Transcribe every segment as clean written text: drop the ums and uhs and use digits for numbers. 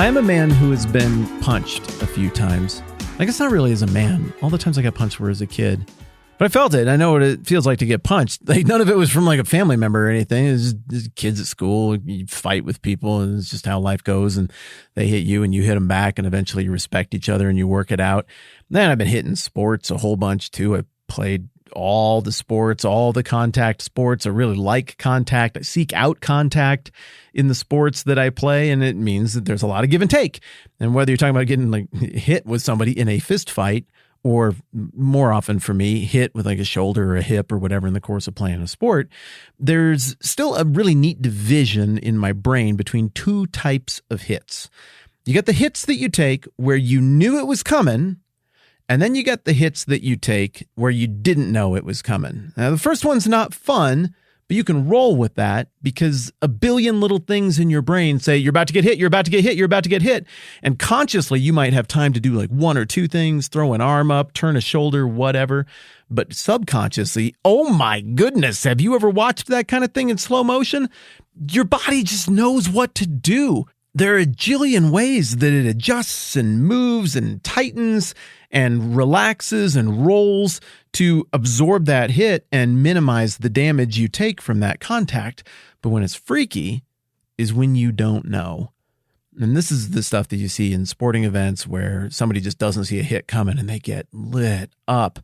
I am a man who has been punched a few times. I guess not really as a man. All the times I got punched were as a kid. But I felt it. I know what it feels like to get punched. Like, none of it was from like a family member or anything. It was just kids at school. You fight with people, and it's just how life goes. And they hit you and you hit them back, and eventually you respect each other and you work it out. Then I've been hitting sports a whole bunch too. I played all the sports, all the contact sports. I really like contact. I seek out contact in the sports that I play, and it means that there's a lot of give and take. And whether you're talking about getting like hit with somebody in a fist fight, or more often for me, hit with like a shoulder or a hip or whatever in the course of playing a sport, there's still a really neat division in my brain between two types of hits. You got the hits that you take where you knew it was coming, and then you got the hits that you take where you didn't know it was coming. Now, the first one's not fun, but you can roll with that because a billion little things in your brain say, you're about to get hit, you're about to get hit, you're about to get hit. And consciously, you might have time to do like one or two things, throw an arm up, turn a shoulder, whatever. But subconsciously, oh my goodness, have you ever watched that kind of thing in slow motion? Your body just knows what to do. There are a jillion ways that it adjusts and moves and tightens and relaxes and rolls to absorb that hit and minimize the damage you take from that contact. But when it's freaky is when you don't know. And this is the stuff that you see in sporting events where somebody just doesn't see a hit coming and they get lit up,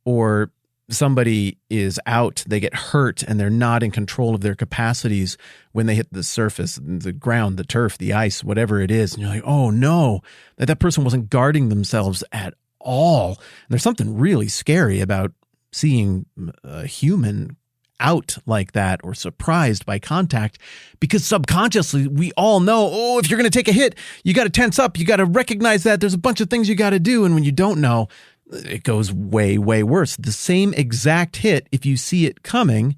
or somebody is out, they get hurt, and they're not in control of their capacities when they hit the surface, the ground, the turf, the ice, whatever it is. And you're like, oh no, that person wasn't guarding themselves at all. And there's something really scary about seeing a human out like that or surprised by contact, because subconsciously we all know, oh, if you're going to take a hit, you got to tense up. You got to recognize that there's a bunch of things you got to do. And when you don't know, it goes way, way worse. The same exact hit, if you see it coming,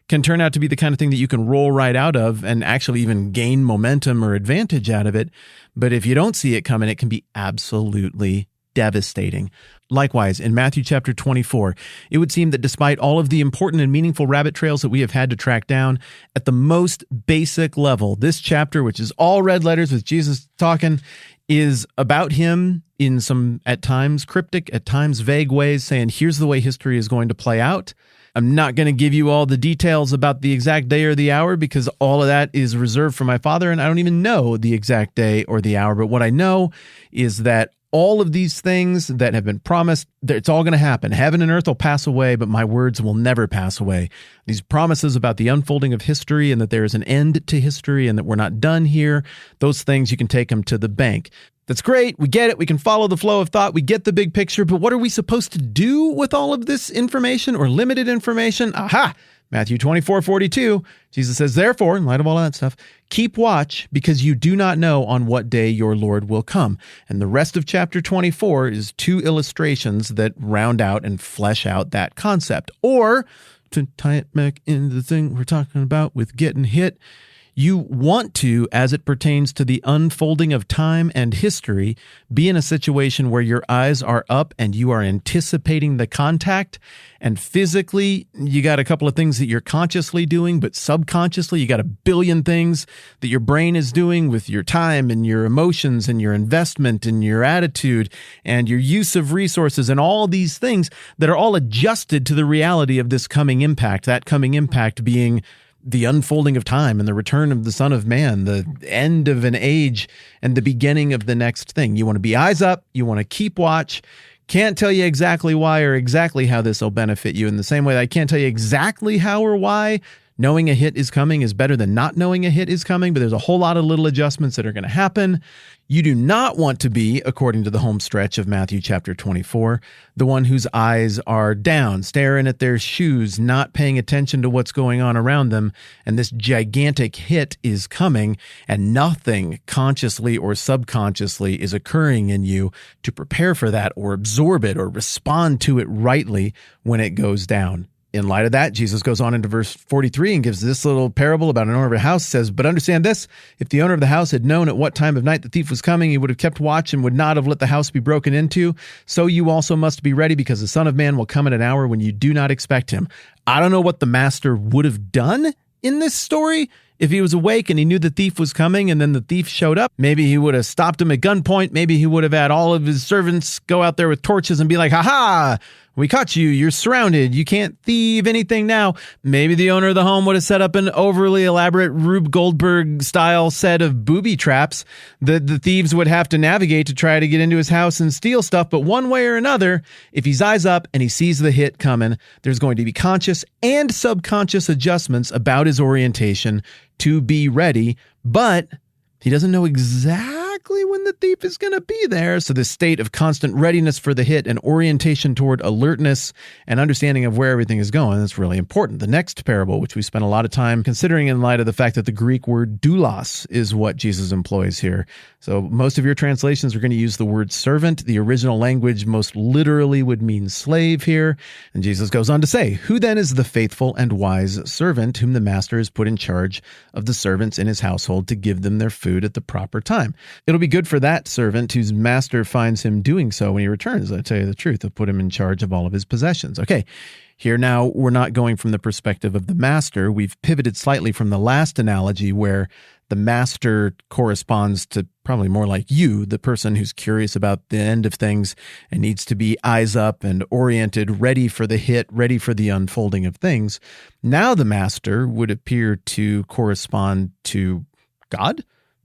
can turn out to be the kind of thing that you can roll right out of and actually even gain momentum or advantage out of it. But if you don't see it coming, it can be absolutely devastating. Likewise, in Matthew chapter 24, it would seem that despite all of the important and meaningful rabbit trails that we have had to track down, at the most basic level, this chapter, which is all red letters with Jesus talking, is about him in some, at times, cryptic, at times vague ways, saying, here's the way history is going to play out. I'm not going to give you all the details about the exact day or the hour, because all of that is reserved for my Father, and I don't even know the exact day or the hour. But what I know is that all of these things that have been promised, it's all going to happen. Heaven and earth will pass away, but my words will never pass away. These promises about the unfolding of history and that there is an end to history and that we're not done here, those things, you can take them to the bank. That's great. We get it. We can follow the flow of thought. We get the big picture. But what are we supposed to do with all of this information or limited information? Aha! Matthew 24:42, Jesus says, therefore, in light of all that stuff, keep watch, because you do not know on what day your Lord will come. And the rest of chapter 24 is two illustrations that round out and flesh out that concept. Or, to tie it back into the thing we're talking about with getting hit, you want to, as it pertains to the unfolding of time and history, be in a situation where your eyes are up and you are anticipating the contact. And physically, you got a couple of things that you're consciously doing, but subconsciously, you got a billion things that your brain is doing with your time and your emotions and your investment and your attitude and your use of resources and all these things that are all adjusted to the reality of this coming impact, that coming impact being the unfolding of time and the return of the Son of Man, the end of an age and the beginning of the next thing. You want to be eyes up. You want to keep watch. Can't tell you exactly why or exactly how this will benefit you, in the same way that I can't tell you exactly how or why. Knowing a hit is coming is better than not knowing a hit is coming, but there's a whole lot of little adjustments that are going to happen. You do not want to be, according to the home stretch of Matthew chapter 24, the one whose eyes are down, staring at their shoes, not paying attention to what's going on around them, and this gigantic hit is coming, and nothing consciously or subconsciously is occurring in you to prepare for that or absorb it or respond to it rightly when it goes down. In light of that, Jesus goes on into verse 43 and gives this little parable about an owner of a house. Says, but understand this, if the owner of the house had known at what time of night the thief was coming, he would have kept watch and would not have let the house be broken into. So you also must be ready, because the Son of Man will come at an hour when you do not expect him. I don't know what the master would have done in this story, if he was awake and he knew the thief was coming and then the thief showed up, maybe he would have stopped him at gunpoint. Maybe he would have had all of his servants go out there with torches and be like, "Ha-ha, we caught you. You're surrounded. You can't thieve anything now." Maybe the owner of the home would have set up an overly elaborate Rube Goldberg style set of booby traps that the thieves would have to navigate to try to get into his house and steal stuff. But one way or another, if he's eyes up and he sees the hit coming, there's going to be conscious and subconscious adjustments about his orientation to be ready, but he doesn't know exactly when the thief is going to be there. So this state of constant readiness for the hit and orientation toward alertness and understanding of where everything is going, that's really important. The next parable, which we spent a lot of time considering in light of the fact that the Greek word doulos is what Jesus employs here. So most of your translations are going to use the word servant. The original language most literally would mean slave here. And Jesus goes on to say, "Who then is the faithful and wise servant whom the master has put in charge of the servants in his household to give them their food at the proper time? It'll be good for that servant whose master finds him doing so when he returns. I tell you the truth, he'll put him in charge of all of his possessions." Okay, here now we're not going from the perspective of the master. We've pivoted slightly from the last analogy where the master corresponds to probably more like you, the person who's curious about the end of things and needs to be eyes up and oriented, ready for the hit, ready for the unfolding of things. Now the master would appear to correspond to God,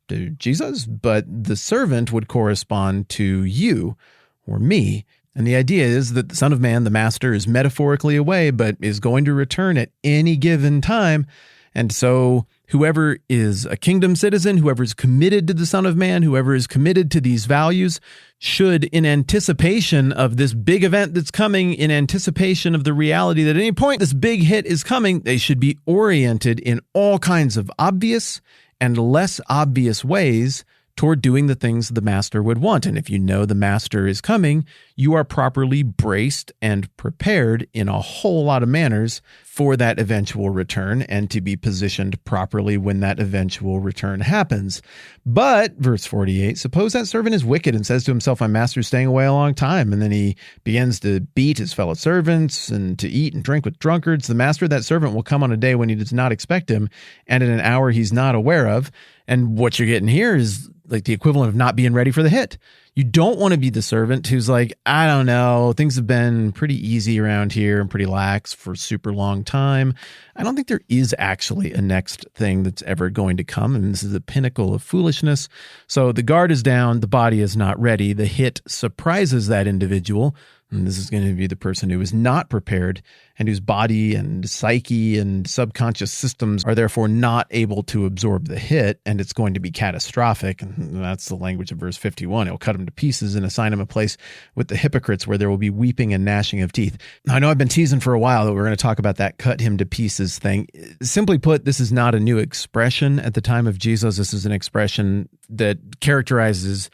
to Jesus, but the servant would correspond to you or me. And the idea is that the Son of Man, the master, is metaphorically away, but is going to return at any given time. And so whoever is a kingdom citizen, whoever is committed to the Son of Man, whoever is committed to these values, should, in anticipation of this big event that's coming, in anticipation of the reality that at any point this big hit is coming, they should be oriented in all kinds of obvious and less obvious ways toward doing the things the master would want. And if you know the master is coming, you are properly braced and prepared in a whole lot of manners for that eventual return and to be positioned properly when that eventual return happens. But, verse 48, suppose that servant is wicked and says to himself, "My master is staying away a long time." And then he begins to beat his fellow servants and to eat and drink with drunkards. The master of that servant will come on a day when he does not expect him and in an hour he's not aware of. And what you're getting here is like the equivalent of not being ready for the hit. You don't want to be the servant who's like, "I don't know, things have been pretty easy around here and pretty lax for a super long time. I don't think there is actually a next thing that's ever going to come. And this is the pinnacle of foolishness." So the guard is down, the body is not ready. The hit surprises that individual. And this is going to be the person who is not prepared and whose body and psyche and subconscious systems are therefore not able to absorb the hit, and it's going to be catastrophic. And that's the language of verse 51. It'll cut him to pieces and assign him a place with the hypocrites where there will be weeping and gnashing of teeth. Now, I know I've been teasing for a while that we're going to talk about that cut him to pieces thing. Simply put, this is not a new expression at the time of Jesus. This is an expression that characterizes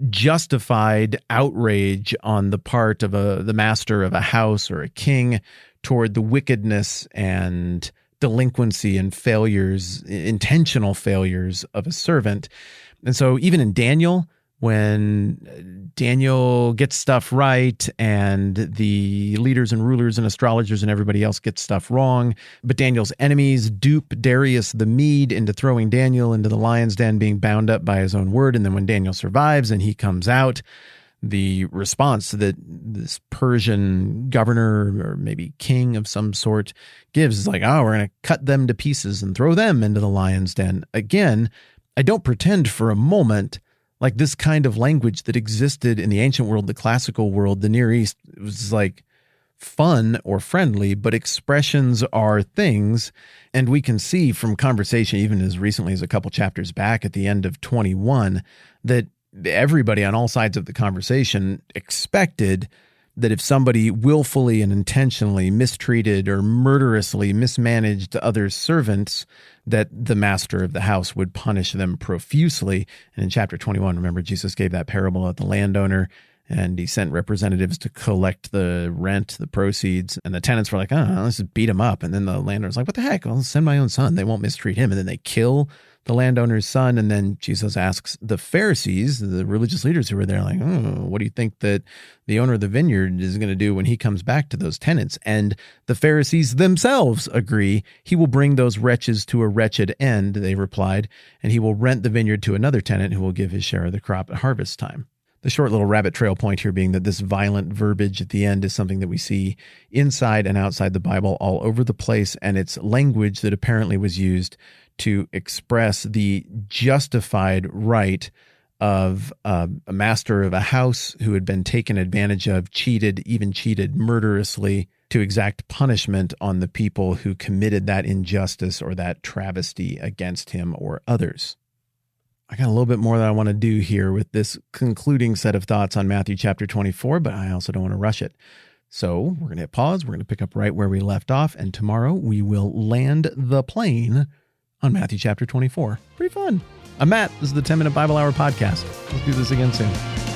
justified outrage on the part of the master of a house or a king toward the wickedness and delinquency and failures, intentional failures of a servant. And so even in Daniel, when Daniel gets stuff right and the leaders and rulers and astrologers and everybody else gets stuff wrong, but Daniel's enemies dupe Darius the Mede into throwing Daniel into the lion's den, being bound up by his own word. And then when Daniel survives and he comes out, the response that this Persian governor or maybe king of some sort gives is like, "Oh, we're going to cut them to pieces and throw them into the lion's den." Again, I don't pretend for a moment like this kind of language that existed in the ancient world, the classical world, the Near East, it was like fun or friendly, but expressions are things. And we can see from conversation, even as recently as a couple chapters back at the end of 21, that everybody on all sides of the conversation expected that if somebody willfully and intentionally mistreated or murderously mismanaged other servants, that the master of the house would punish them profusely. And in chapter 21, remember, Jesus gave that parable of the landowner, And he sent representatives to collect the rent, the proceeds. And the tenants were like, oh, let's just beat him up. And then the landowner's like, what the heck? I'll send my own son. They won't mistreat him. And then they kill the landowner's son. And then Jesus asks the Pharisees, the religious leaders who were there, like, oh, what do you think that the owner of the vineyard is going to do when he comes back to those tenants? And the Pharisees themselves agree. He will bring those wretches to a wretched end, they replied, and he will rent the vineyard to another tenant who will give his share of the crop at harvest time. The short little rabbit trail point here being that this violent verbiage at the end is something that we see inside and outside the Bible all over the place, and it's language that apparently was used to express the justified right of a master of a house who had been taken advantage of, cheated, even cheated murderously, to exact punishment on the people who committed that injustice or that travesty against him or others. I got a little bit more that I want to do here with this concluding set of thoughts on Matthew chapter 24, but I also don't want to rush it. So we're going to hit pause. We're going to pick up right where we left off. And tomorrow we will land the plane on Matthew chapter 24. Pretty fun. I'm Matt. This is the 10-Minute Bible Hour podcast. Let's do this again soon.